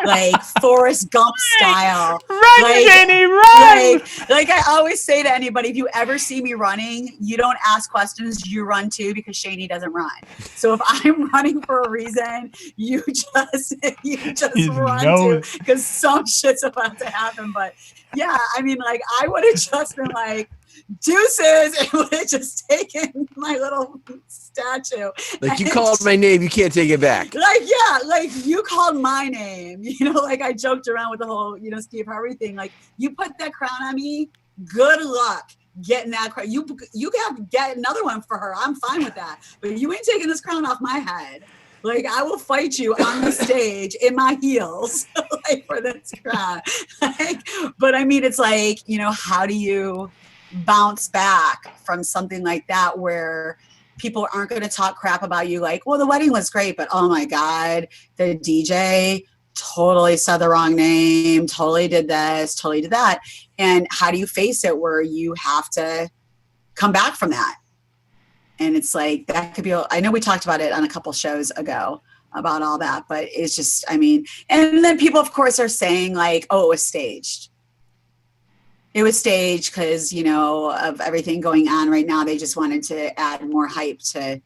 like Forrest Gump style. Run, Jenny, run! Like I always say to anybody, if you ever see me running, you don't ask questions, you run too, because Shani doesn't run. So if I'm running for a reason, you just run too, because some shit's about to happen. But yeah, I mean, like, I would have just been like, deuces, and would have just taken my little statue. Like, you called my name, you can't take it back. Like, yeah, like, you called my name. Like, I joked around with the whole, Steve Harvey thing. Like, you put that crown on me, good luck getting that crown. You have to get another one for her. I'm fine with that. But you ain't taking this crown off my head. Like, I will fight you on the stage in my heels, like, for this crown. But I mean, it's like, how do you bounce back from something like that where people aren't going to talk crap about you? Like, well, the wedding was great, but oh my God, the DJ totally said the wrong name, totally did this, totally did that. And how do you face it where you have to come back from that? And it's like, that could be, I know we talked about it on a couple shows ago about all that, but it's just, I mean, and then people, of course, are saying like, oh, it was staged. It was staged because, of everything going on right now. They just wanted to add more hype to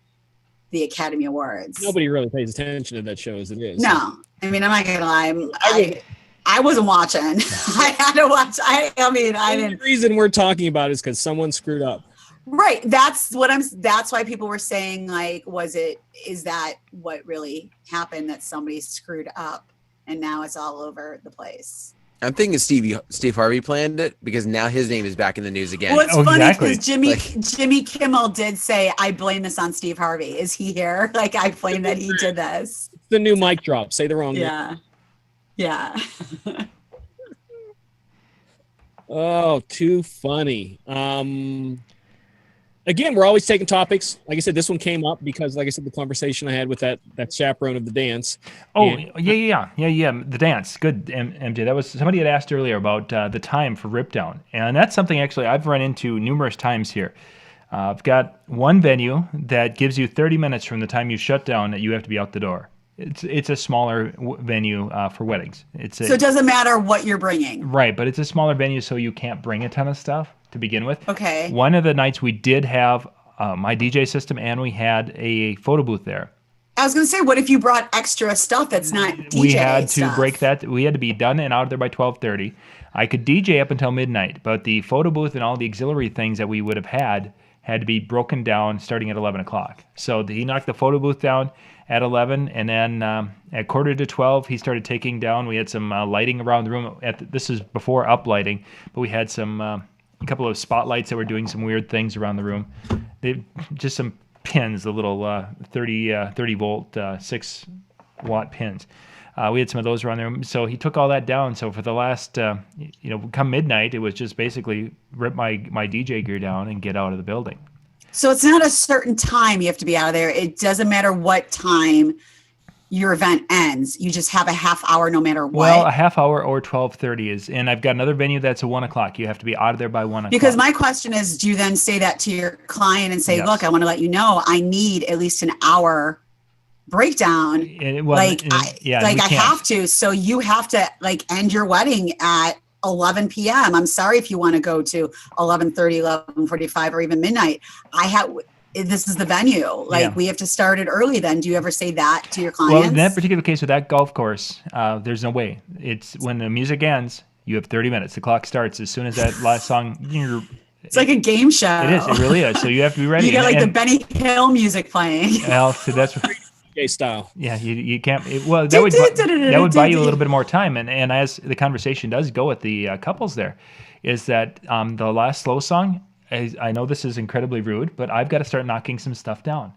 the Academy Awards. Nobody really pays attention to that show as it is. No. I mean, I'm not going to lie. I wasn't watching. I had to watch. I didn't. The reason we're talking about it is because someone screwed up. Right. That's why people were saying, like, is that what really happened, that somebody screwed up and now it's all over the place? I'm thinking Steve Harvey planned it because now his name is back in the news again. Well, it's funny because Exactly. Jimmy Kimmel did say, I blame this on Steve Harvey. Is he here? Like, I blame that he did this. It's the new mic drop. Say the wrong name. Yeah. Yeah. Oh, too funny. Again, we're always taking topics. Like I said, this one came up because, like I said, the conversation I had with that chaperone of the dance. Oh, yeah. The dance. Good, MJ. That was, somebody had asked earlier about the time for Rip Down. And that's something actually I've run into numerous times here. I've got one venue that gives you 30 minutes from the time you shut down that you have to be out the door. It's a smaller venue for weddings. So it doesn't matter what you're bringing. Right, but it's a smaller venue, so you can't bring a ton of stuff. to begin with. Okay. One of the nights we did have my DJ system, and we had a photo booth there. I was going to say, what if you brought extra stuff that's not DJ We had to stuff? break that. We had to be done and out of there by 12:30. I could DJ up until midnight, but the photo booth and all the auxiliary things that we would have had to be broken down starting at 11 o'clock. So he knocked the photo booth down at 11, and then at quarter to 12, he started taking down. We had some lighting around the room. This is before up lighting, but we had some a couple of spotlights that were doing some weird things around the room. Just some pins, the little 30 volt 6 watt pins. We had some of those around there. So he took all that down. So for the last, come midnight, it was just basically rip my DJ gear down and get out of the building. So it's not a certain time you have to be out of there. It doesn't matter what time your event ends. You just have a half hour no matter what. Well, a half hour or 12:30 is, and I've got another venue that's a 1 o'clock. You have to be out of there by 1 o'clock. Because my question is, do you then say that to your client and say, Yes. look, I want to let you know I need at least an hour breakdown. I have to. So you have to end your wedding at 11 p.m. I'm sorry if you want to go to 11:30, 11:45, or even midnight. This is the venue. We have to start it early then. Do you ever say that to your clients? Well, in that particular case with that golf course, there's no way. It's when the music ends, you have 30 minutes. The clock starts as soon as that last song. It's like a game show. It is. It really is. So you have to be ready. You got the Benny Hill music playing. Well, so that's DJ style. Yeah, you can't. That would buy you a little bit more time. And as the conversation does go with the couples there, is that the last slow song. I know this is incredibly rude, but I've got to start knocking some stuff down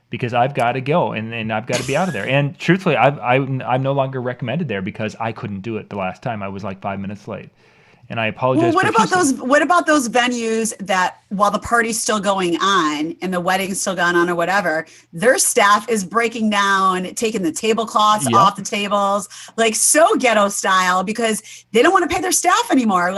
because I've got to go and I've got to be out of there. And truthfully, I'm no longer recommended there because I couldn't do it the last time. I was like 5 minutes late, and I apologize. Well, what about those venues that while the party's still going on and the wedding's still going on or whatever, their staff is breaking down, taking the tablecloths off the tables, so ghetto style because they don't want to pay their staff anymore.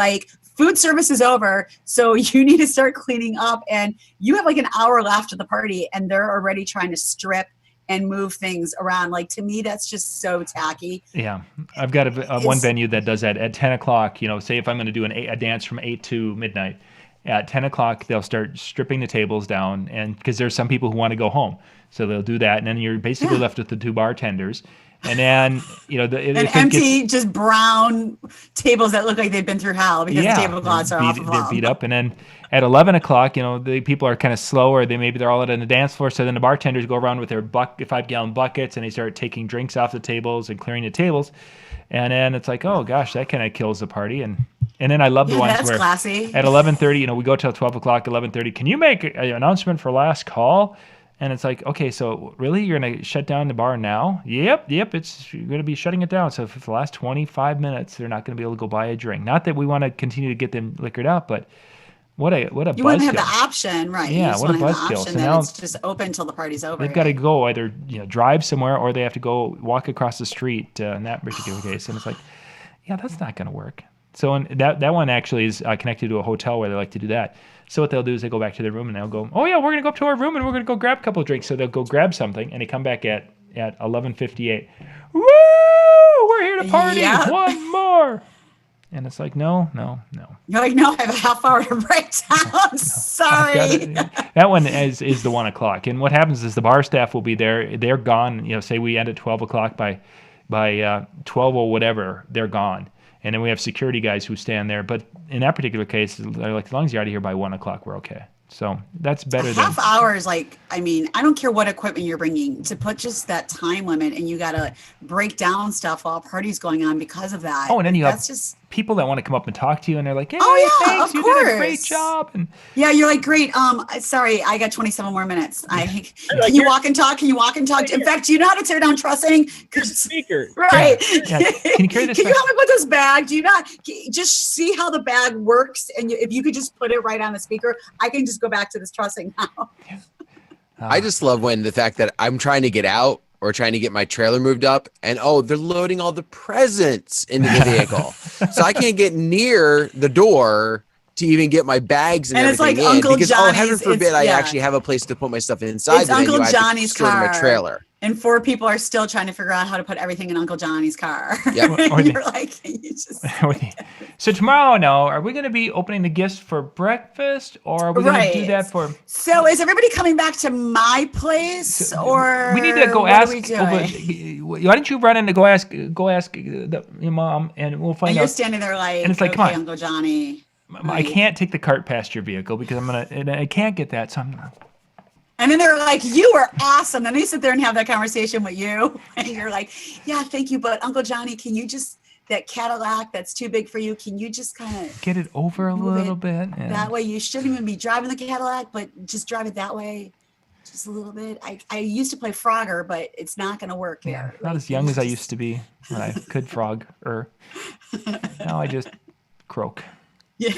Food service is over, so you need to start cleaning up, and you have an hour left of the party, and they're already trying to strip and move things around. To me, that's just so tacky. Yeah, I've got one venue that does that at 10 o'clock. Say if I'm going to do a dance from 8 to midnight, at 10 o'clock they'll start stripping the tables down, and because there's some people who want to go home, so they'll do that, and then you're basically left with the two bartenders. And then, just brown tables that look like they've been through hell because the tablecloths are off of them. They're beat up. And then at 11 o'clock, the people are kind of slower. They're all out on the dance floor. So then the bartenders go around with their 5-gallon buckets and they start taking drinks off the tables and clearing the tables. And then it's like, oh gosh, that kind of kills the party. And then I love the ones where classy. At 11:30, we go till 12 o'clock, 11:30. Can you make an announcement for last call? And it's like, okay, so really you're going to shut down the bar now? Yep. You're going to be shutting it down. So for the last 25 minutes, they're not going to be able to go buy a drink. Not that we want to continue to get them liquored up, but what a buzzkill. You want to have the option, right? Yeah, what a buzzkill. So now it's just open until the party's over. They've got to go either drive somewhere or they have to go walk across the street in that particular case. And it's like, yeah, that's not going to work. So that one actually is connected to a hotel where they like to do that. So what they'll do is they go back to their room and they'll go, oh yeah, we're going to go up to our room and we're going to go grab a couple of drinks. So they'll go grab something and they come back at 11:58. Woo! We're here to party. Yeah. One more. And it's like, no. You're like, no, I have a half hour to break down. Sorry. That one is the 1 o'clock. And what happens is the bar staff will be there. They're gone. Say we end at 12 o'clock by 12 or whatever, they're gone. And then we have security guys who stand there. But in that particular case, they're like, as long as you're out of here by 1 o'clock, we're okay. So that's better than half hour is I don't care what equipment you're bringing to put just that time limit and you got to break down stuff while a party's going on because of that. Oh, and then you have people that want to come up and talk to you and they're like, hey, thanks, you did a great job. And yeah, you're like, great. Sorry, I got 27 more minutes. Can you walk and talk? In fact, do you know how to tear down trussing? Speaker. Right. Yeah. Can you carry this? Can you help me with this bag? Do you not just see how the bag works? And if you could just put it right on the speaker, I can just go back to this trussing now. I just love when the fact that I'm trying to get out or trying to get my trailer moved up and they're loading all the presents into the vehicle. So I can't get near the door to even get my bags and everything it's like in Uncle because Johnny's, heaven forbid I actually have a place to put my stuff inside. It's Uncle Johnny's car. My trailer. And 4 people are still trying to figure out how to put everything in Uncle Johnny's car. Yep. You're like, can you just... So tomorrow, now, are we going to be opening the gifts for breakfast, or are we going to do that for? So is everybody coming back to my place, or we need to go what ask. are we doing? Why don't you run in to go ask your mom, and we'll find And out. you're standing there like, And it's like, okay, come on. Uncle Johnny. I can't take the cart past your vehicle because and I can't get that. So And then they're like, you were awesome. Then they sit there and have that conversation with you. And you're like, yeah, thank you. But Uncle Johnny, can you just, that Cadillac that's too big for you, can you just kind of get it over a little bit? Yeah. That way you shouldn't even be driving the Cadillac, but just drive it that way. Just a little bit. I used to play Frogger, but it's not going to work here. Not as young as I used to be when I could frog. Now I just croak. Yeah.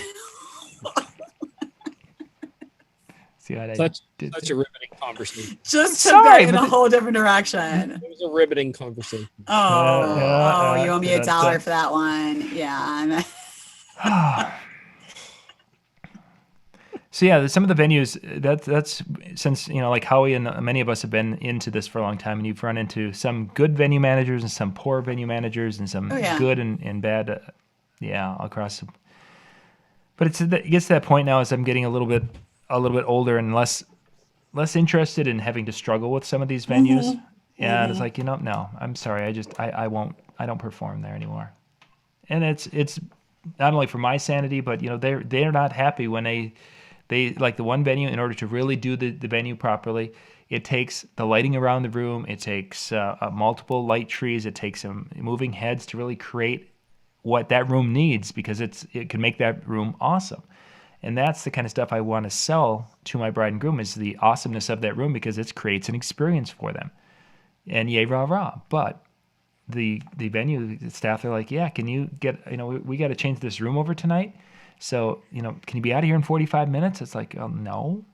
See what such a riveting conversation. Just took that in a whole different direction. It was a riveting conversation. You owe me $1 for that one. Yeah. So yeah, some of the venues that's since like Howie and many of us have been into this for a long time, and you've run into some good venue managers and some poor venue managers and some good and bad, across. But it gets to that point now as I'm getting a little bit older and less interested in having to struggle with some of these venues. And it's like, no, I'm sorry. I don't perform there anymore. And it's not only for my sanity, but they're not happy when they like the one venue, in order to really do the venue properly, it takes the lighting around the room. It takes multiple light trees. It takes some moving heads to really create what that room needs, because it can make that room awesome. And that's the kind of stuff I want to sell to my bride and groom, is the awesomeness of that room, because it creates an experience for them. And yay, rah, rah. But the venue staff are like, yeah, can you get, we got to change this room over tonight. So, can you be out of here in 45 minutes? It's like, no.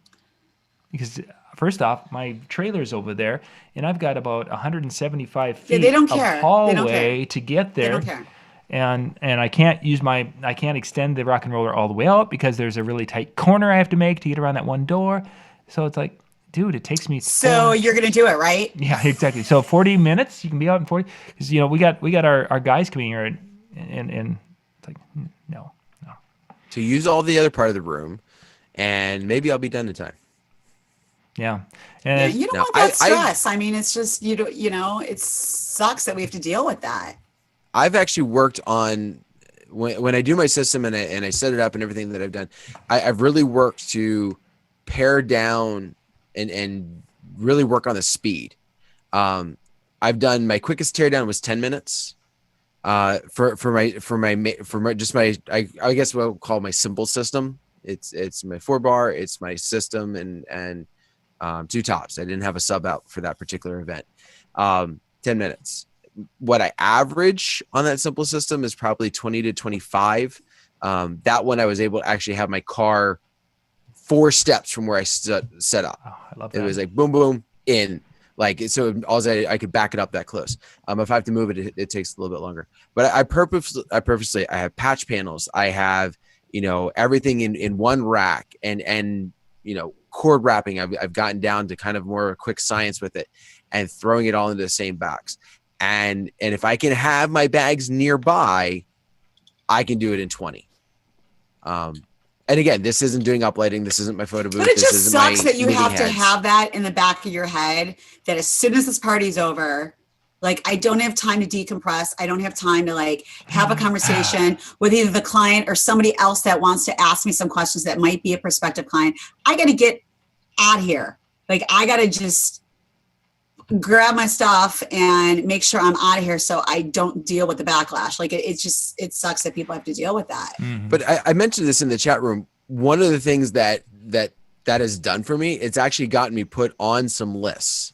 Because first off, my trailer's over there, and I've got about 175 feet they don't of care. hallway to get there. They don't care. And I can't extend the rock and roller all the way out because there's a really tight corner I have to make to get around that one door. So it's like, dude, it takes me. So you're going to do it, right? Yeah, exactly. So 40 minutes, you can be out in 40. Because, we got our guys coming here, and it's like, no. To use all the other part of the room, and maybe I'll be done in time. Yeah. And you don't want that stress. I mean, it's just, it sucks that we have to deal with that. I've actually worked on, when I do my system and I set it up and everything that I've done, I've really worked to pare down and really work on the speed. I've done, my quickest teardown was 10 minutes. I guess what I'll call my simple system. It's my 4-bar, it's my system and 2 tops. I didn't have a sub out for that particular event. 10 minutes. What I average on that simple system is probably 20 to 25. That one I was able to actually have my car 4 steps from where I set up. Oh, I love that. It was like boom, boom, in. Like, so I could back it up that close. If I have to move it, it takes a little bit longer. But I purposely have patch panels. I have, everything in one rack, and cord wrapping. I've gotten down to kind of more quick science with it, and throwing it all into the same box. And if I can have my bags nearby, I can do it in 20. And again, this isn't doing uplighting. This isn't my photo booth. But it just sucks that you have heads. to have that in the back of your head, that as soon as this party's over, like, I don't have time to decompress. I don't have time to have a conversation with either the client or somebody else that wants to ask me some questions that might be a prospective client. I got to get out of here. Like, I got to just grab my stuff and make sure I'm out of here so I don't deal with the backlash. Like, it sucks that people have to deal with that. Mm-hmm. But I mentioned this in the chat room. One of the things that has done for me, it's actually gotten me put on some lists.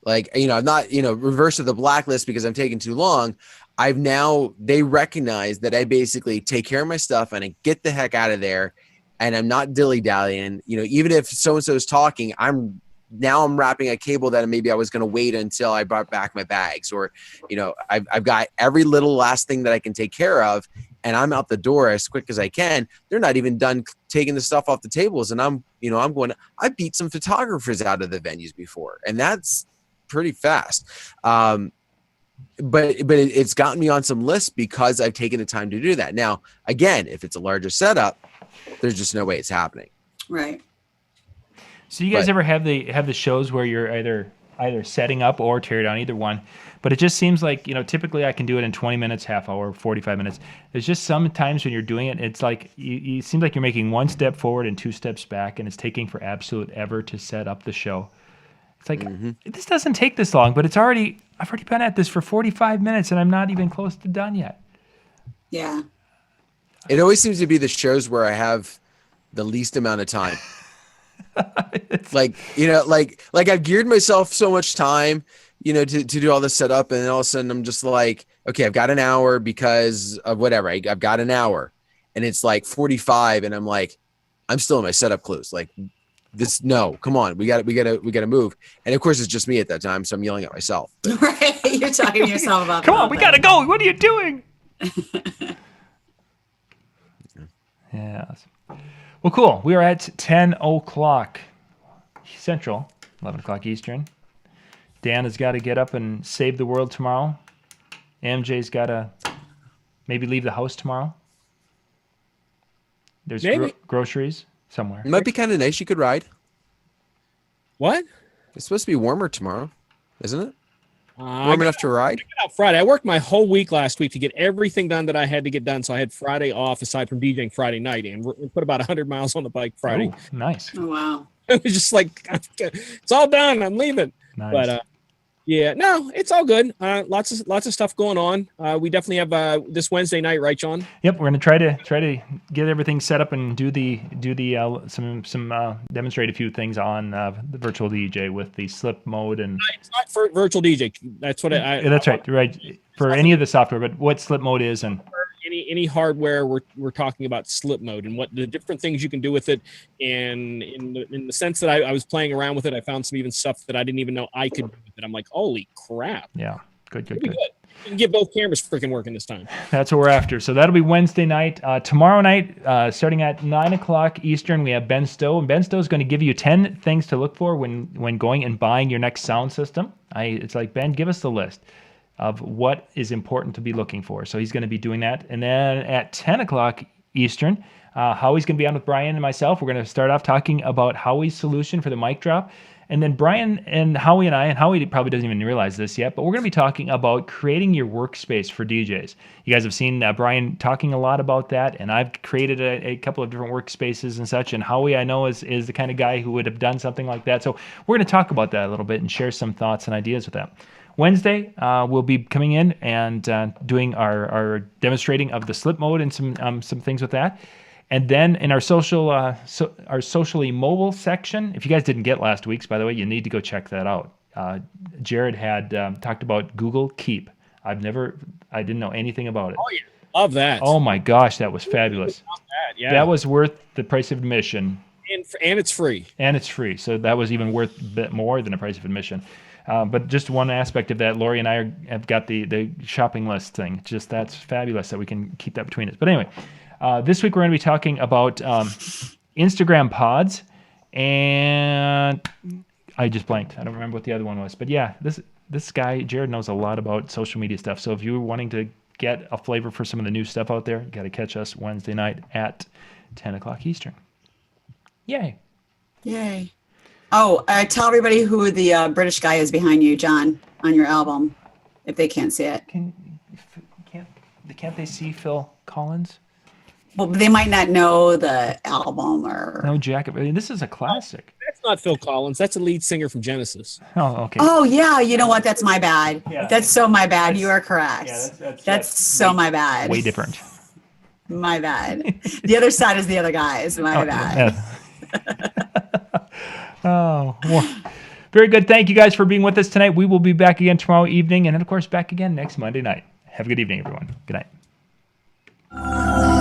Like, I'm not, reverse of the blacklist because I'm taking too long. They recognize that I basically take care of my stuff and I get the heck out of there, and I'm not dilly-dallying. Even if so-and-so is talking, I'm wrapping a cable that maybe I was going to wait until I brought back my bags, or, I've got every little last thing that I can take care of, and I'm out the door as quick as I can. They're not even done taking the stuff off the tables. And I beat some photographers out of the venues before. And that's pretty fast. But it's gotten me on some lists because I've taken the time to do that. Now, again, if it's a larger setup, there's just no way it's happening. Right. So you guys ever have the shows where you're either setting up or tear down, either one, but it just seems like, typically I can do it in 20 minutes, half hour, 45 minutes. There's just some times when you're doing it, it's like it seems like you're making one step forward and two steps back, and it's taking for absolute ever to set up the show. It's like, this doesn't take this long, but I've already been at this for 45 minutes and I'm not even close to done yet. Yeah. It always seems to be the shows where I have the least amount of time. like I've geared myself so much time, to do all this setup, and then all of a sudden I'm just like, okay, I've got an hour because of whatever. I've got an hour, and it's like 45, and I'm like, I'm still in my setup clues. Like this, no, come on, we got to move. And of course, it's just me at that time, so I'm yelling at myself. But, Right. You're talking to yourself about. Come on, we gotta go. What are you doing? Yeah. Well, cool. We are at 10 o'clock Central, 11 o'clock Eastern. Dan has got to get up and save the world tomorrow. MJ's got to maybe leave the house tomorrow. There's groceries somewhere. it might be kind of nice. You could ride. What? It's supposed to be warmer tomorrow, isn't it? I Warm got enough to ride. out Friday. I worked my whole week last week to get everything done that I had to get done. So I had Friday off aside from DJing Friday night, and we put about 100 miles on the bike Friday. Oh, nice. Oh, wow. It was just like, it's all done. I'm leaving. Nice. But yeah, no, it's all good. Lots of stuff going on. We definitely have this Wednesday night, right, John? Yep, we're gonna try to get everything set up and do the demonstrate a few things on the virtual DJ with the slip mode and. It's not for virtual DJ. That's what Yeah, that's right. For any of the software, but what slip mode is and. Any hardware, we're talking about slip mode and what the different things you can do with it. And in the sense that I was playing around with it, I found some even stuff that I didn't even know I could do with it. I'm like, holy crap. Yeah, good. We can get both cameras freaking working this time. That's what we're after. So that'll be Wednesday night. Tomorrow night, starting at 9 o'clock Eastern, we have Ben Stowe. And Ben Stowe is going to give you 10 things to look for when going and buying your next sound system. It's like, Ben, give us the list of what is important to be looking for. So he's going to be doing that. And then at 10 o'clock Eastern, Howie's going to be on with Brian and myself. We're going to start off talking about Howie's solution for the mic drop. And then Brian and Howie and Howie probably doesn't even realize this yet, but we're going to be talking about creating your workspace for DJs. You guys have seen Brian talking a lot about that, and I've created a couple of different workspaces and such, and Howie, I know, is the kind of guy who would have done something like that. So we're going to talk about that a little bit and share some thoughts and ideas with that. Wednesday, we'll be coming in and doing our demonstrating of the slip mode and some things with that. And then in our our socially mobile section, if you guys didn't get last week's, by the way, you need to go check that out. Jared had talked about Google Keep. I didn't know anything about it. Oh yeah, love that. Oh my gosh, that was fabulous. Yeah. That was worth the price of admission. And it's free. And it's free, so that was even worth a bit more than the price of admission. But just one aspect of that, Lori and I have got the shopping list thing. Just that's fabulous that we can keep that between us. But anyway, this week we're going to be talking about Instagram pods, and I just blanked. I don't remember what the other one was. But yeah, this guy, Jared, knows a lot about social media stuff. So if you're wanting to get a flavor for some of the new stuff out there, you got to catch us Wednesday night at 10 o'clock Eastern. Yay. Yay. Oh, tell everybody who the British guy is behind you, John, on your album, if they can't see it. Can't they see Phil Collins? Well, they might not know the album or. No, Jack. I mean, this is a classic. That's not Phil Collins. That's a lead singer from Genesis. Oh, okay. Oh, yeah. You know what? That's my bad. Yeah. That's so my bad. You are correct. Yeah, that's so my bad. Way different. My bad. The other side is the other guys. My bad. Yeah. Oh, well, very good. Thank you guys for being with us tonight. We will be back again tomorrow evening, and then, of course, back again next Monday night. Have a good evening, everyone. Good night.